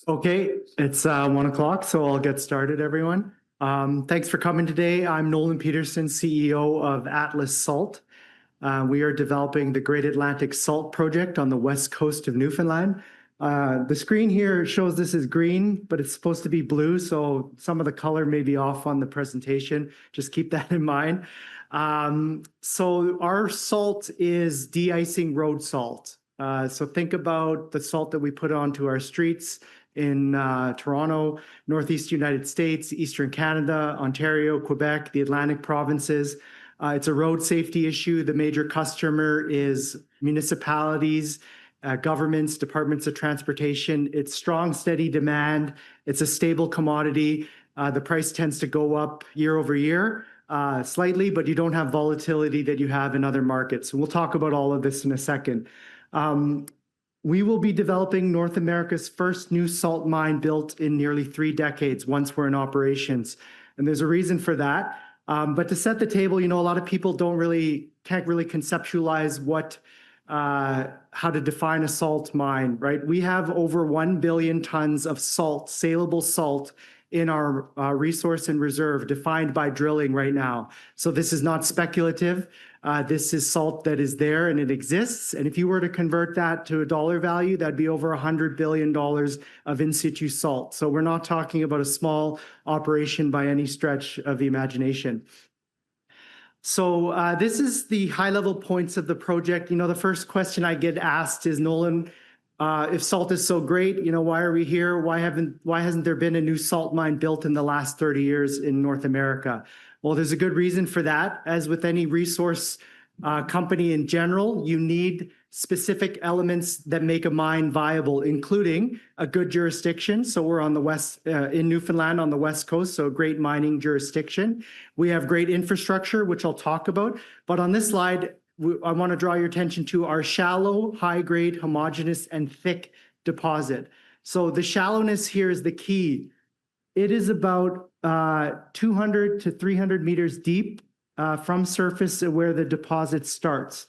Okay, it's 1 o'clock, so I'll get started, everyone. Thanks for coming today. I'm Nolan Peterson, CEO of Atlas Salt. We are developing the Great Atlantic Salt Project on the west coast of Newfoundland. The screen here shows this is green, but it's supposed to be blue, so some of the color may be off on the presentation. Just keep that in mind. So our salt is de-icing road salt. So think about the salt that we put onto our streets in Toronto, Northeast United States, Eastern Canada, Ontario, Quebec, the Atlantic provinces. It's a road safety issue. The major customer is municipalities, governments, departments of transportation. It's strong, steady demand. It's a stable commodity. The price tends to go up year over year, slightly, but you don't have volatility that you have in other markets. And we'll talk about all of this in a second. We will be developing North America's first new salt mine built in nearly 3 decades once we're in operations. And there's a reason for that. But to set the table, a lot of people can't really conceptualize how to define a salt mine, right? We have over 1 billion tons of salt, saleable salt, in our resource and reserve defined by drilling right now. So this is not speculative. This is salt that is there and it exists. And if you were to convert that to a dollar value, that'd be over $100 billion of in situ salt. So we're not talking about a small operation by any stretch of the imagination. So this is the high-level points of the project. The first question I get asked is, Nolan, if salt is so great, why are we here? Why hasn't there been a new salt mine built in the last 30 years in North America? Well, there's a good reason for that. As with any resource company in general, you need specific elements that make a mine viable, including a good jurisdiction. So we're on the west, in Newfoundland on the west coast, so a great mining jurisdiction. We have great infrastructure, which I'll talk about. But on this slide, I want to draw your attention to our shallow, high-grade, homogeneous, and thick deposit. So the shallowness here is the key. It is about 200 to 300 meters deep from surface where the deposit starts.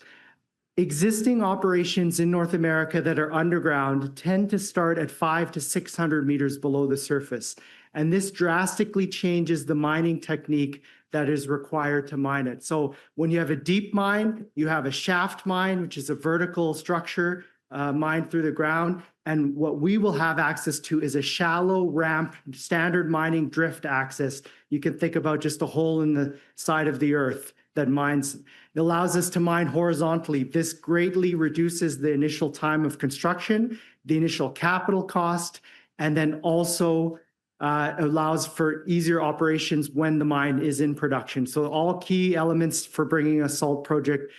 Existing operations in North America that are underground tend to start at 500 to 600 meters below the surface. And this drastically changes the mining technique that is required to mine it. So when you have a deep mine, you have a shaft mine, which is a vertical structure mined through the ground. And what we will have access to is a shallow ramp, standard mining drift access. You can think about just a hole in the side of the earth that mines. It allows us to mine horizontally. This greatly reduces the initial time of construction, the initial capital cost, and then also allows for easier operations when the mine is in production. So all key elements for bringing a salt project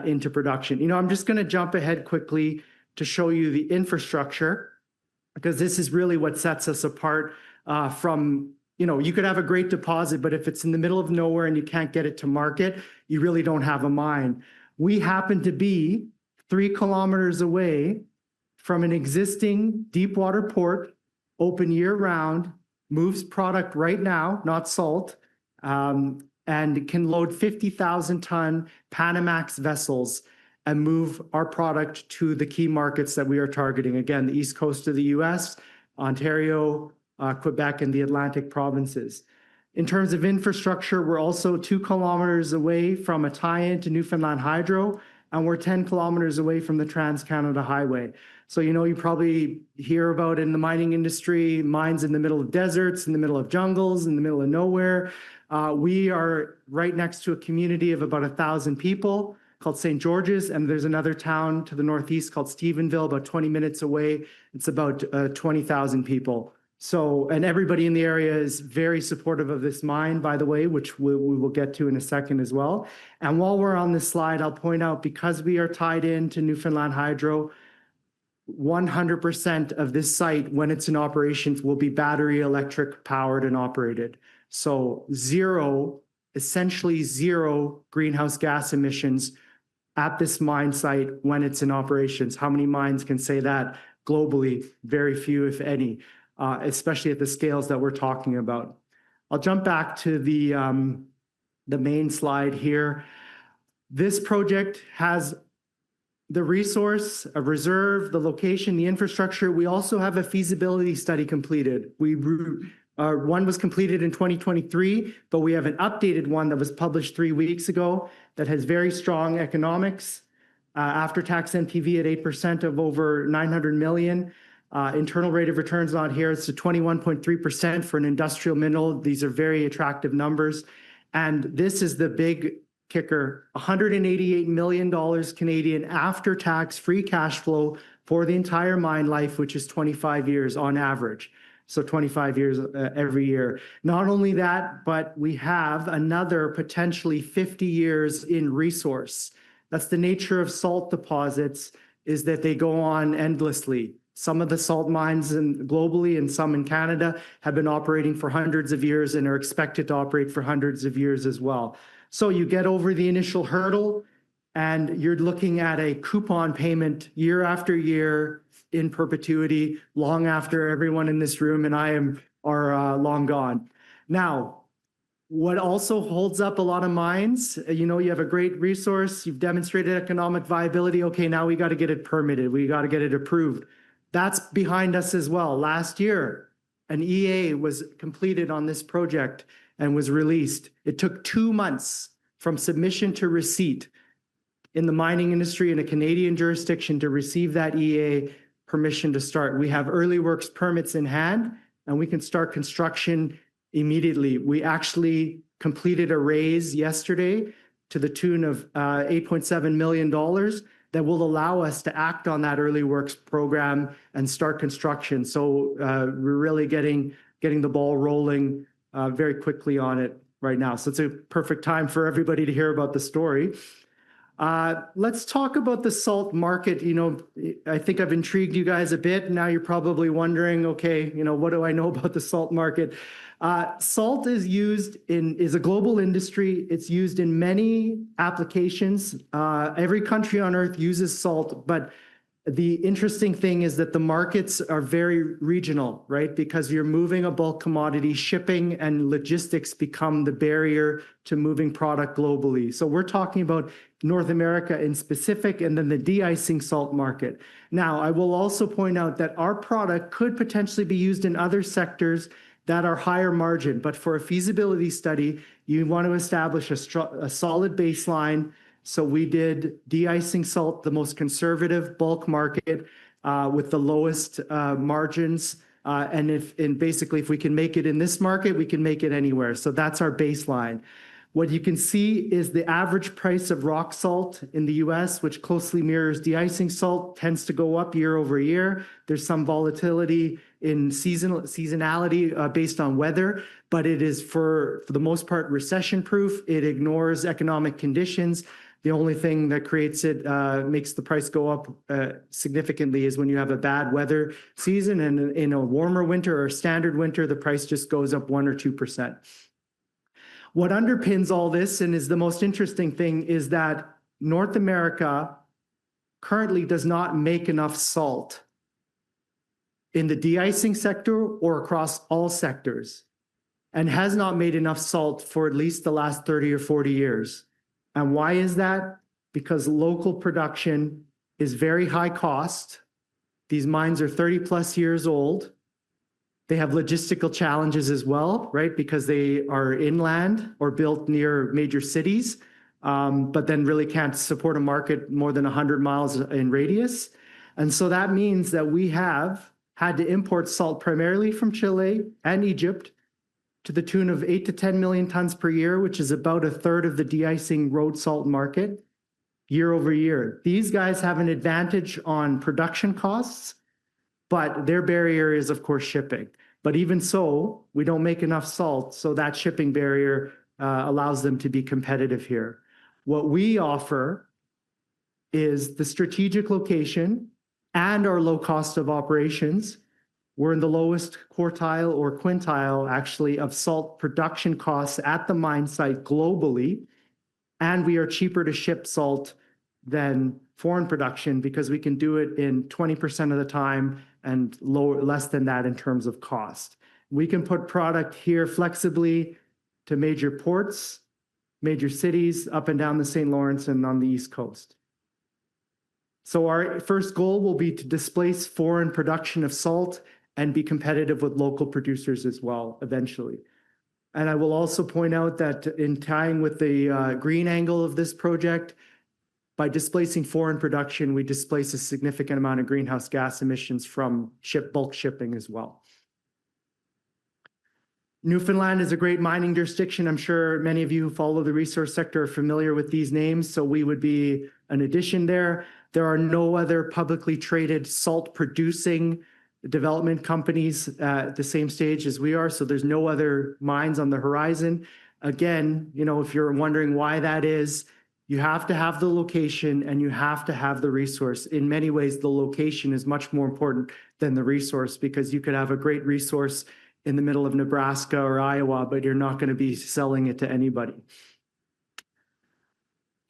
into production. I'm just going to jump ahead quickly to show you the infrastructure, because this is really what sets us apart from, you could have a great deposit, but if it's in the middle of nowhere and you can't get it to market, you really don't have a mine. We happen to be 3 kilometers away from an existing deep water port, open year round, moves product right now, not salt, and can load 50,000 ton Panamax vessels and move our product to the key markets that we are targeting. Again, the east coast of the US, Ontario, Quebec, and the Atlantic provinces. In terms of infrastructure, we're also 2 kilometers away from a tie-in to Newfoundland Hydro, and we're 10 kilometers away from the Trans-Canada Highway. So, you probably hear about in the mining industry, mines in the middle of deserts, in the middle of jungles, in the middle of nowhere. We are right next to a community of about 1,000 people called St. George's, and there's another town to the northeast called Stephenville, about 20 minutes away. It's about 20,000 people. So, and everybody in the area is very supportive of this mine, by the way, which we will get to in a second as well. And while we're on this slide, I'll point out, because we are tied into Newfoundland Hydro, 100% of this site, when it's in operations, will be battery electric powered and operated. So essentially zero greenhouse gas emissions at this mine site when it's in operations. How many mines can say that globally? Very few, if any, especially at the scales that we're talking about. I'll jump back to the main slide here. This project has the resource, a reserve, the location, the infrastructure. We also have a feasibility study completed. One was completed in 2023, but we have an updated one that was published 3 weeks ago that has very strong economics. After-tax NPV at 8% of over 900 million. Internal rate of returns on here is to 21.3% for an industrial mineral. These are very attractive numbers. And this is the big kicker, 188 million dollars Canadian after-tax free cash flow for the entire mine life, which is 25 years on average. So 25 years every year. Not only that, but we have another potentially 50 years in resource. That's the nature of salt deposits, is that they go on endlessly. Some of the salt mines globally and some in Canada have been operating for hundreds of years and are expected to operate for hundreds of years as well. So you get over the initial hurdle and you're looking at a coupon payment year after year in perpetuity, long after everyone in this room and I are long gone. Now, what also holds up a lot of mines, you have a great resource, you've demonstrated economic viability. Okay, now we got to get it permitted. We got to get it approved. That's behind us as well. Last year, an EA was completed on this project and was released. It took 2 months from submission to receipt in the mining industry in a Canadian jurisdiction to receive that EA permission to start. We have early works permits in hand and we can start construction immediately. We actually completed a raise yesterday to the tune of $8.7 million that will allow us to act on that early works program and start construction. So we're really getting the ball rolling very quickly on it right now. So it's a perfect time for everybody to hear about the story. Let's talk about the salt market. I think I've intrigued you guys a bit. Now you're probably wondering, okay, what do I know about the salt market? Salt is a global industry. It's used in many applications. Every country on earth uses salt, but the interesting thing is that the markets are very regional, right? Because you're moving a bulk commodity, shipping and logistics become the barrier to moving product globally. So we're talking about North America in specific, and then the de-icing salt market. Now, I will also point out that our product could potentially be used in other sectors that are higher margin, but for a feasibility study, you want to establish a solid baseline. So we did de-icing salt, the most conservative bulk market with the lowest margins. And basically, if we can make it in this market, we can make it anywhere. So that's our baseline. What you can see is the average price of rock salt in the US, which closely mirrors de-icing salt, tends to go up year over year. There's some volatility in seasonality based on weather, but it is for the most part recession-proof. It ignores economic conditions. The only thing that creates it, makes the price go up significantly is when you have a bad weather season, and in a warmer winter or a standard winter, the price just goes up 1 or 2%. What underpins all this, and is the most interesting thing, is that North America currently does not make enough salt in the de-icing sector or across all sectors, and has not made enough salt for at least the last 30 or 40 years. And why is that? Because local production is very high cost. These mines are 30 plus years old. They have logistical challenges as well, right? Because they are inland or built near major cities, but then really can't support a market more than 100 miles in radius. And so that means that we have had to import salt primarily from Chile and Egypt to the tune of 8 to 10 million tons per year, which is about a third of the de-icing road salt market year over year. These guys have an advantage on production costs, but their barrier is, of course, shipping. But even so, we don't make enough salt, so that shipping barrier allows them to be competitive here. What we offer is the strategic location and our low cost of operations. We're in the lowest quartile or quintile, actually, of salt production costs at the mine site globally, and we are cheaper to ship salt than foreign production because we can do it in 20% of the time and less than that in terms of cost. We can put product here flexibly to major ports, major cities up and down the St. Lawrence and on the East Coast. So our first goal will be to displace foreign production of salt and be competitive with local producers as well, eventually. And I will also point out that in tying with the green angle of this project, by displacing foreign production, we displace a significant amount of greenhouse gas emissions from bulk shipping as well. Newfoundland is a great mining jurisdiction. I'm sure many of you who follow the resource sector are familiar with these names, so we would be an addition there. There are no other publicly traded salt producing development companies at the same stage as we are, so there's no other mines on the horizon. Again, if you're wondering why that is, you have to have the location and you have to have the resource. In many ways, the location is much more important than the resource, because you could have a great resource in the middle of Nebraska or Iowa, but you're not going to be selling it to anybody.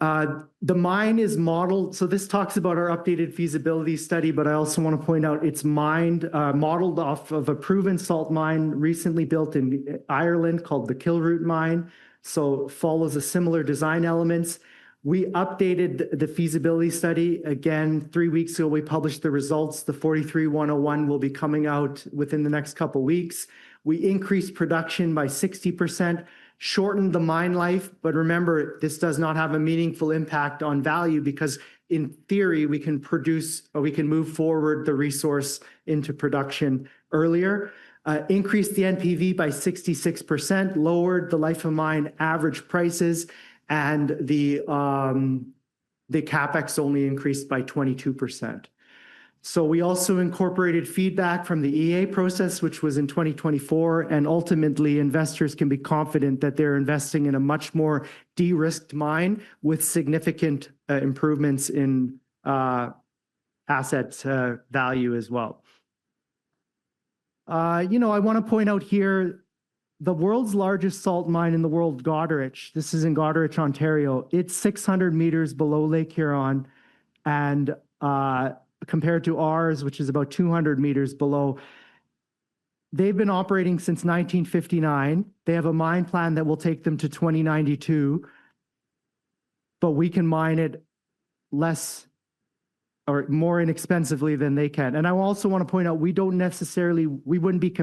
The mine is modeled, so this talks about our updated feasibility study, but I also want to point out it's modeled off of a proven salt mine recently built in Ireland called the Kilroot mine, so follows a similar design elements. We updated the feasibility study. Again, 3 weeks ago, we published the results. The 43-101 will be coming out within the next couple of weeks. We increased production by 60%, shortened the mine life, but remember, this does not have a meaningful impact on value, because in theory, we can produce, or we can move forward the resource into production earlier. Increased the NPV by 66%, lowered the life of mine average prices, and the CapEx only increased by 22%. So we also incorporated feedback from the EA process, which was in 2024, and ultimately investors can be confident that they're investing in a much more de-risked mine with significant improvements in asset value as well. I want to point out here, the world's largest salt mine in the world, Goderich. This is in Goderich, Ontario. It's 600 meters below Lake Huron, and compared to ours, which is about 200 meters below. They've been operating since 1959. They have a mine plan that will take them to 2092, but we can mine it less or more inexpensively than they can. And I also want to point out, we wouldn't be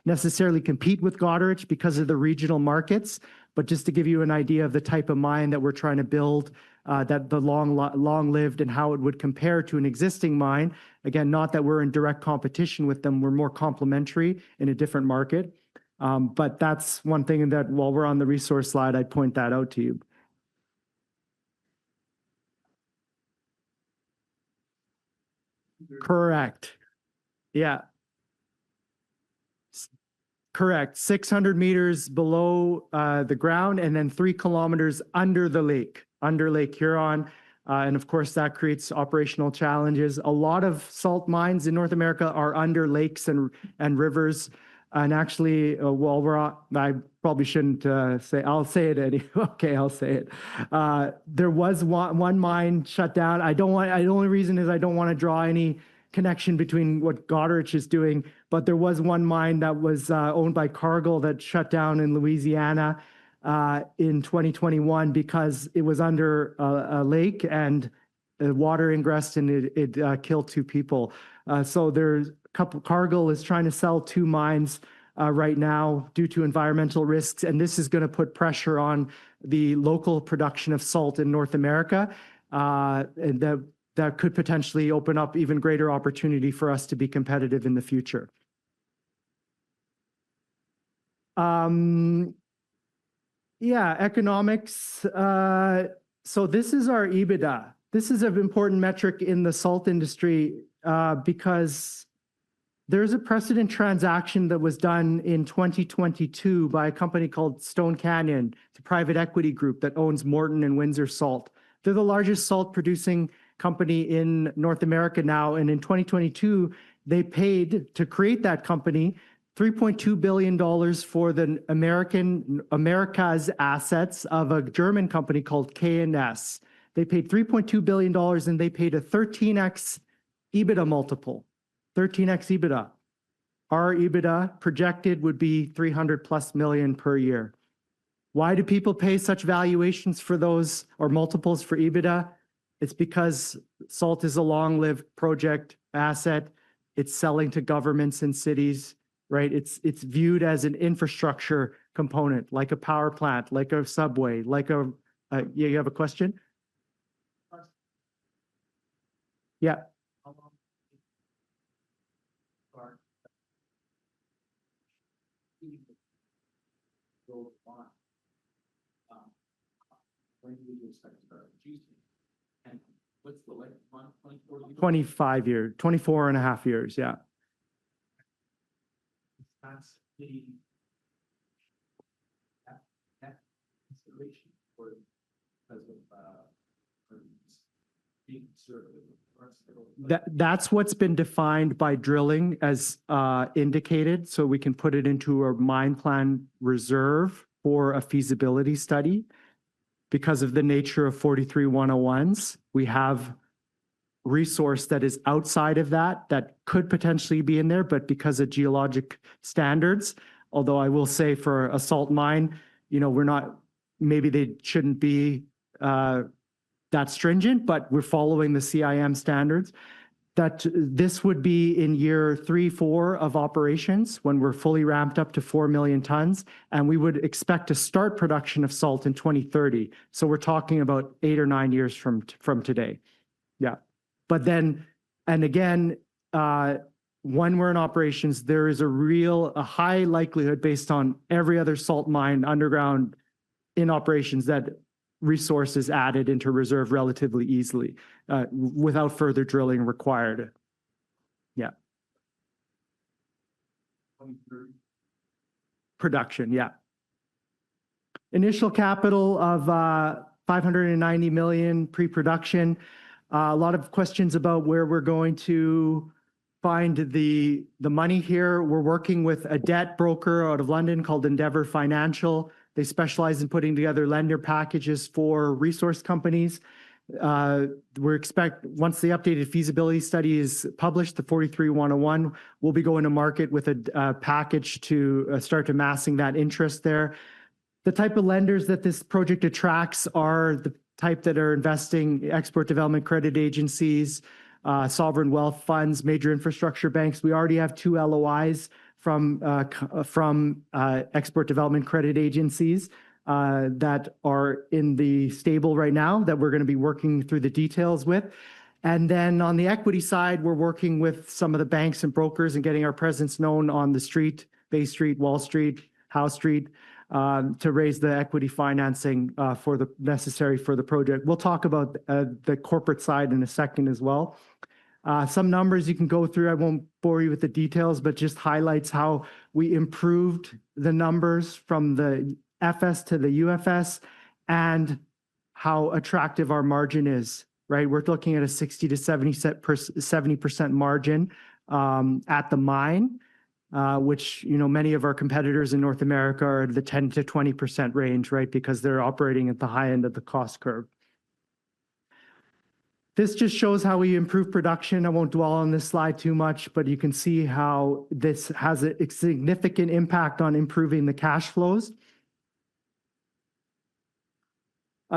necessarily compete with Goderich because of the regional markets, but just to give you an idea of the type of mine that we're trying to build, that the long-lived and how it would compare to an existing mine. Again, not that we're in direct competition with them, we're more complementary in a different market. But that's one thing that while we're on the resource slide, I'd point that out to you. Correct. Yeah. Correct. 600 meters below the ground, and then 3 kilometers under the lake, under Lake Huron. And of course, that creates operational challenges. A lot of salt mines in North America are under lakes and rivers. And actually, while we're on, I probably shouldn't say, I'll say it anyway. Okay, I'll say it. There was one mine shut down. The only reason is I don't want to draw any connection between what Goderich is doing, but there was one mine that was owned by Cargill that shut down in Louisiana in 2021 because it was under a lake and water ingressed and it killed 2 people. So there's Cargill is trying to sell 2 mines right now due to environmental risks, and this is going to put pressure on the local production of salt in North America, and that could potentially open up even greater opportunity for us to be competitive in the future. Yeah, economics. So this is our EBITDA. This is an important metric in the salt industry because there's a precedent transaction that was done in 2022 by a company called Stone Canyon. It's a private equity group that owns Morton and Windsor Salt. They're the largest salt producing company in North America now. And in 2022, they paid to create that company $3.2 billion for the America's assets of a German company called K&S. They paid $3.2 billion and they paid a 13x EBITDA multiple. 13x EBITDA. Our EBITDA projected would be $300+ million per year. Why do people pay such valuations for those or multiples for EBITDA? It's because salt is a long-lived project asset. It's selling to governments and cities, right? It's viewed as an infrastructure component, like a power plant, like a subway, like a, yeah, you have a question? Yeah. When do you expect to start producing? And what's the length? 25 years, 24 and a half years, yeah. That's the consideration for because of being conservative. That's what's been defined by drilling as indicated, so we can put it into a mine plan reserve for a feasibility study. Because of the nature of 43-101s, we have resource that is outside of that could potentially be in there, but because of geologic standards, although I will say for a salt mine, you know, we're not, maybe they shouldn't be that stringent, but we're following the CIM standards. That this would be in year 3, 4 of operations when we're fully ramped up to 4 million tons, and we would expect to start production of salt in 2030. So we're talking about 8 or 9 years from today. Yeah. But then, and again, when we're in operations, there is a high likelihood based on every other salt mine underground in operations that resource is added into reserve relatively easily without further drilling required. Yeah. Production, yeah. Initial capital of 590 million pre-production. A lot of questions about where we're going to find the money here. We're working with a debt broker out of London called Endeavour Financial. They specialize in putting together lender packages for resource companies. We expect once the updated feasibility study is published, the 43-101, we'll be going to market with a package to start amassing that interest there. The type of lenders that this project attracts are the type that are investing export development credit agencies, sovereign wealth funds, major infrastructure banks. We already have 2 LOIs from export development credit agencies that are in the stable right now that we're going to be working through the details with. And then on the equity side, we're working with some of the banks and brokers and getting our presence known on the street, Bay Street, Wall Street, Howe Street, to raise the equity financing for the necessary for the project. We'll talk about the corporate side in a second as well. Some numbers you can go through. I won't bore you with the details, but just highlights how we improved the numbers from the FS to the UFS and how attractive our margin is, right? We're looking at a 60 to 70% margin at the mine, which, you know, many of our competitors in North America are at the 10 to 20% range, right? Because they're operating at the high end of the cost curve. This just shows how we improve production. I won't dwell on this slide too much, but you can see how this has a significant impact on improving the cash flows.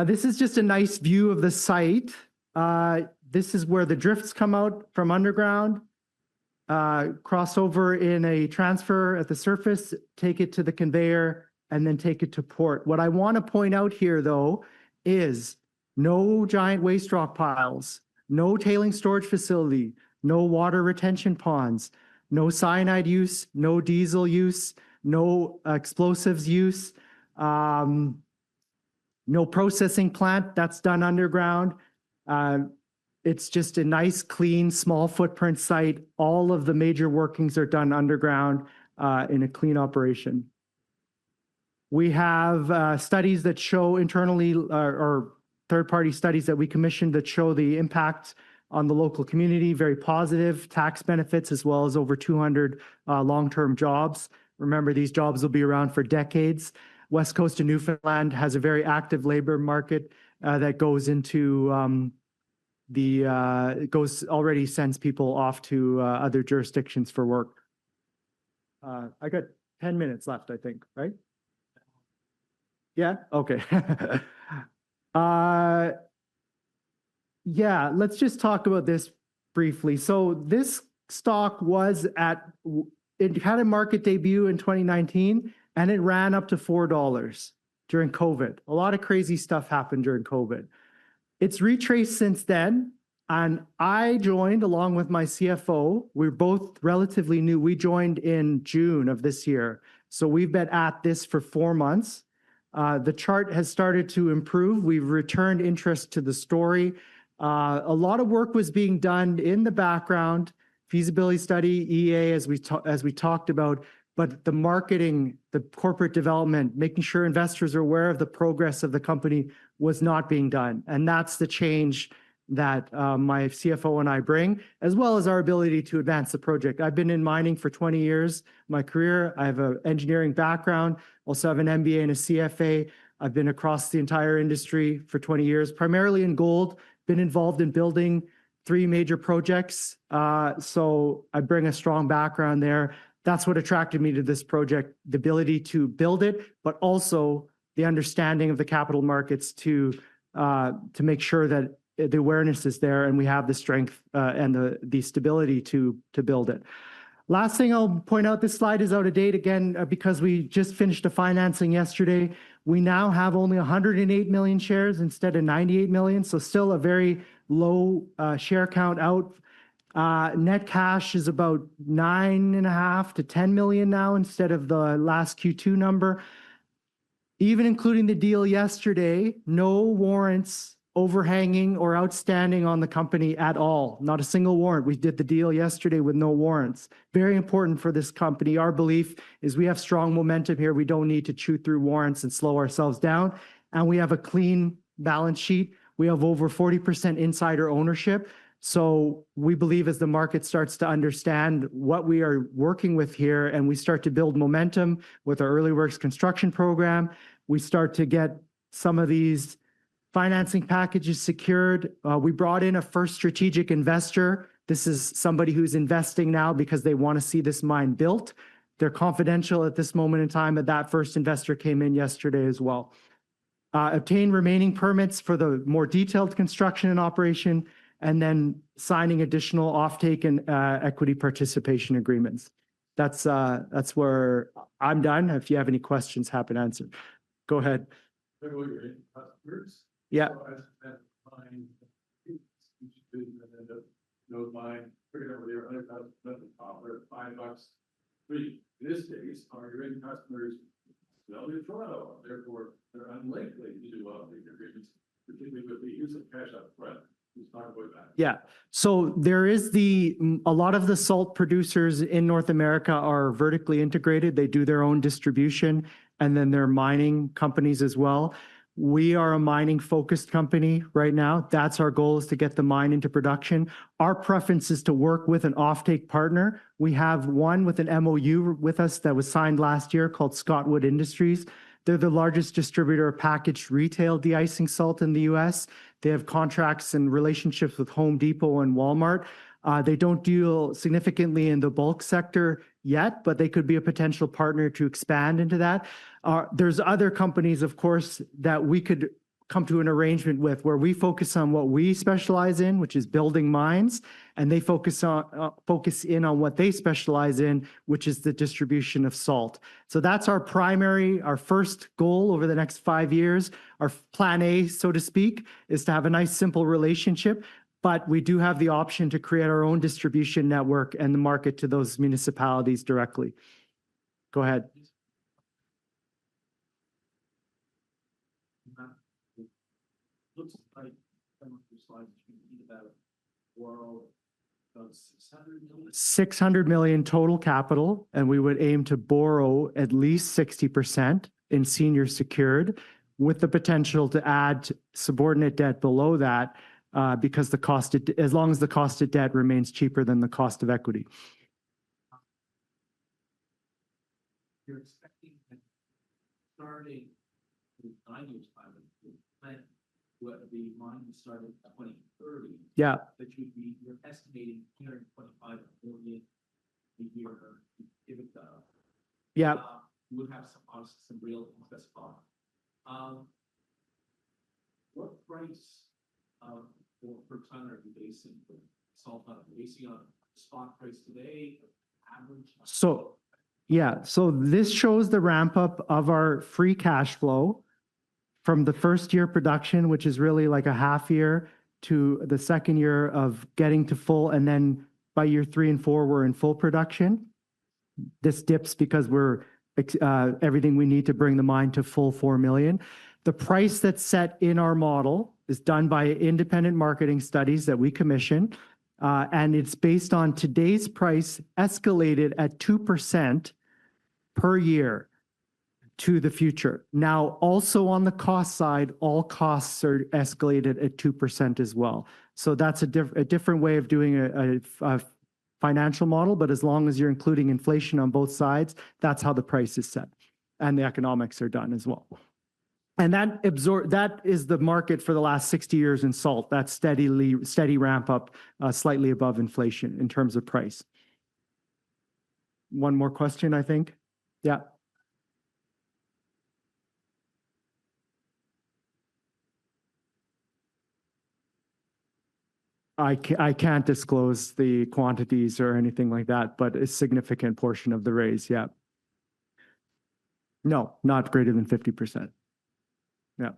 This is just a nice view of the site. This is where the drifts come out from underground, cross over in a transfer at the surface, take it to the conveyor, and then take it to port. What I want to point out here, though, is no giant waste rock piles, no tailing storage facility, no water retention ponds, no cyanide use, no diesel use, no explosives use, no processing plant that's done underground. It's just a nice, clean, small footprint site. All of the major workings are done underground in a clean operation. We have studies that show internally or third-party studies that we commissioned that show the impact on the local community, very positive tax benefits, as well as over 200 long-term jobs. Remember, these jobs will be around for decades. West Coast of Newfoundland has a very active labor market that goes into already sends people off to other jurisdictions for work. I got 10 minutes left, I think, right? Yeah, okay. Yeah, let's just talk about this briefly. So this stock was it had a market debut in 2019 and it ran up to $4 during COVID. A lot of crazy stuff happened during COVID. It's retraced since then. And I joined along with my CFO. We're both relatively new. We joined in June of this year. So we've been at this for 4 months. The chart has started to improve. We've returned interest to the story. A lot of work was being done in the background, feasibility study, EA, as we talked about, but the marketing, the corporate development, making sure investors are aware of the progress of the company was not being done. And that's the change that my CFO and I bring, as well as our ability to advance the project. I've been in mining for 20 years, my career. I have an engineering background, also have an MBA and a CFA. I've been across the entire industry for 20 years, primarily in gold, been involved in building 3 major projects. So I bring a strong background there. That's what attracted me to this project, the ability to build it, but also the understanding of the capital markets to make sure that the awareness is there and we have the strength and the stability to build it. Last thing I'll point out, this slide is out of date again because we just finished a financing yesterday. We now have only 108 million shares instead of 98 million, so still a very low share count out. Net cash is about 9.5 to 10 million now instead of the last Q2 number. Even including the deal yesterday, no warrants overhanging or outstanding on the company at all. Not a single warrant. We did the deal yesterday with no warrants. Very important for this company. Our belief is we have strong momentum here. We don't need to chew through warrants and slow ourselves down. And we have a clean balance sheet. We have over 40% insider ownership. So we believe as the market starts to understand what we are working with here and we start to build momentum with our early works construction program, we start to get some of these financing packages secured. We brought in a first strategic investor. This is somebody who's investing now because they want to see this mine built. They're confidential at this moment in time, but that first investor came in yesterday as well. Obtain remaining permits for the more detailed construction and operation, and then signing additional offtake and equity participation agreements. That's where I'm done. If you have any questions, happy to answer. Go ahead. Yeah. $5 in this case, are your end customers in Toronto? Therefore, they're unlikely to do offtake agreements, particularly with the use of cash up front. Yeah, so there is a lot of the salt producers in North America are vertically integrated. They do their own distribution, and then they're mining companies as well. We are a mining focused company right now. That's our goal, is to get the mine into production. Our preference is to work with an offtake partner. We have one with an MOU with us that was signed last year called Scottwood Industries. They're the largest distributor of packaged retail de-icing salt in the US. They have contracts and relationships with Home Depot and Walmart. They don't deal significantly in the bulk sector yet, but they could be a potential partner to expand into that. There's other companies, of course, that we could come to an arrangement with where we focus on what we specialize in, which is building mines, and they focus in on what they specialize in, which is the distribution of salt. So that's our first goal over the next 5 years. Our plan A, so to speak, is to have a nice, simple relationship, but we do have the option to create our own distribution network and the market to those municipalities directly. Go ahead. Looks like some of your slides about borrow about 600 million. 600 million total capital, and we would aim to borrow at least 60% in senior secured, with the potential to add subordinate debt below that, because as long as the cost of debt remains cheaper than the cost of equity. You're expecting that starting in 9 years' time, plan the mine will start in 2030. Yeah. That you're estimating 225 million a year EBITDA. Yeah. You would have some real investment. What price per ton are you basing the salt on? Basing on spot price today, average? So, yeah, so this shows the ramp up of our free cash flow from the first year production, which is really like a half year, to the second year of getting to full, and then by year 3 and 4, we're in full production. This dips because we're everything we need to bring the mine to full 4 million. The price that's set in our model is done by independent marketing studies that we commission, and it's based on today's price escalated at 2% per year to the future. Now, also on the cost side, all costs are escalated at 2% as well. So that's a different way of doing a financial model, but as long as you're including inflation on both sides, that's how the price is set and the economics are done as well. And that is the market for the last 60 years in salt. That steady ramp up slightly above inflation in terms of price. One more question, I think. Yeah. I can't disclose the quantities or anything like that, but a significant portion of the raise, yeah. No, not greater than 50%. Yeah.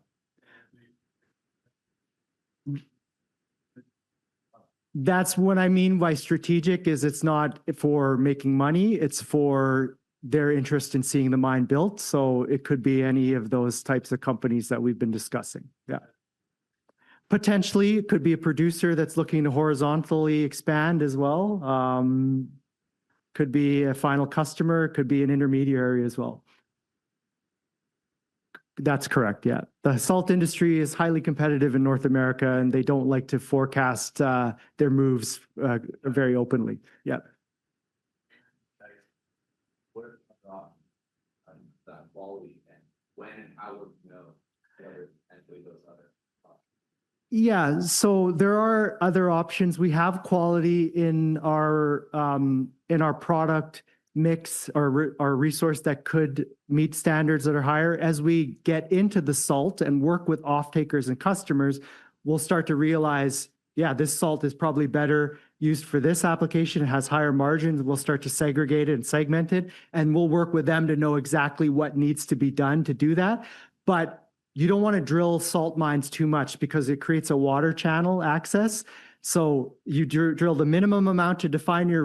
That's what I mean by strategic, is it's not for making money, it's for their interest in seeing the mine built. So it could be any of those types of companies that we've been discussing, yeah. Potentially, it could be a producer that's looking to horizontally expand as well. Could be a final customer, could be an intermediary as well. That's correct, yeah. The salt industry is highly competitive in North America, and they don't like to forecast their moves very openly, yeah. What about that quality, and when and how would you know whether potentially those other? Yeah, so there are other options. We have quality in our product mix, our resource that could meet standards that are higher. As we get into the salt and work with off-takers and customers, we'll start to realize, yeah, this salt is probably better used for this application. It has higher margins. We'll start to segregate it and segment it, and we'll work with them to know exactly what needs to be done to do that. But you don't want to drill salt mines too much because it creates a water channel access. So you drill the minimum amount to define your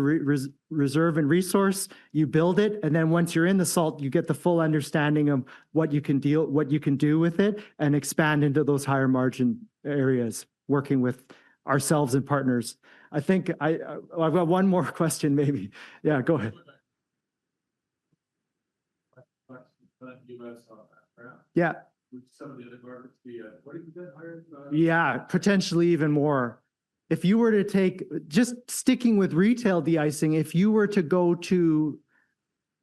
reserve and resource, you build it, and then once you're in the salt, you get the full understanding of what you can do with it, and expand into those higher margin areas, working with ourselves and partners. I think I've got one more question, maybe. Yeah, go ahead. Yeah. Would some of the other markets be 20% higher? Yeah, potentially even more. If you were to take, just sticking with retail de-icing, if you were to go to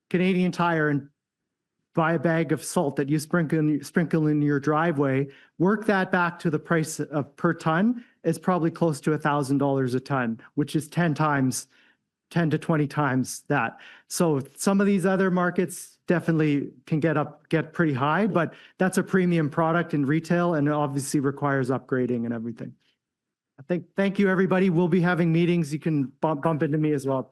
Canadian Tire and buy a bag of salt that you sprinkle in your driveway, work that back to the price of per ton, is probably close to $1,000 a ton, which is 10 to 20 times that. So some of these other markets definitely can get pretty high, but that's a premium product in retail, and it obviously requires upgrading and everything. Thank you, everybody. We'll be having meetings. You can bump into me as well.